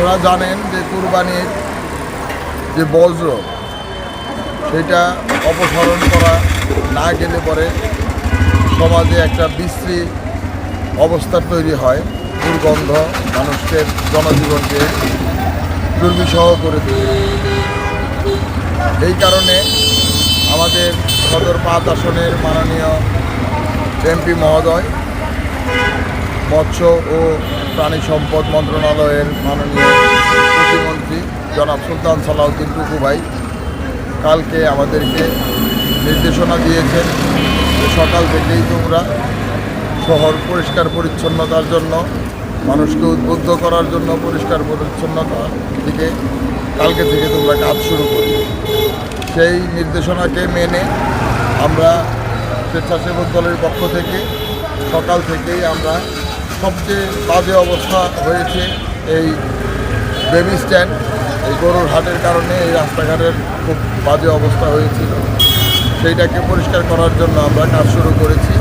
আপনারা জানেন যে কুরবানির যে বজ্র সেটা অপসারণ করা না গেলে পরে সমাজে একটা বিশ্রী অবস্থা তৈরি হয়, দুর্গন্ধ মানুষের জনজীবনকে দুর্বিষহ করে দেয়। এই কারণে আমাদের সদর 5 আসনের মাননীয় এমপি মহোদয়, মৎস্য ও প্রাণী সম্পদ মন্ত্রণালয়ের মাননীয় প্রতিমন্ত্রী জনাব সুলতান সালাউদ্দিন টুকু ভাই কালকে আমাদেরকে নির্দেশনা দিয়েছেন যে সকাল থেকেই তোমরা শহর পরিষ্কার পরিচ্ছন্নতার জন্য, মানুষকে উদ্বুদ্ধ করার জন্য পরিষ্কার পরিচ্ছন্নতার দিকে কালকে থেকে তোমরা কাজ শুরু করবে। সেই নির্দেশনাকে মেনে আমরা স্বেচ্ছাসেবক দলের পক্ষ থেকে সকাল থেকেই আমরা সবচেয়ে বাজে অবস্থা হয়েছে এই বেবি স্ট্যান্ড, এই গরুর হাটের কারণে এই রাস্তাঘাটের খুব বাজে অবস্থা হয়েছিল, সেইটাকে পরিষ্কার করার জন্য আমরা কাজ শুরু করেছি।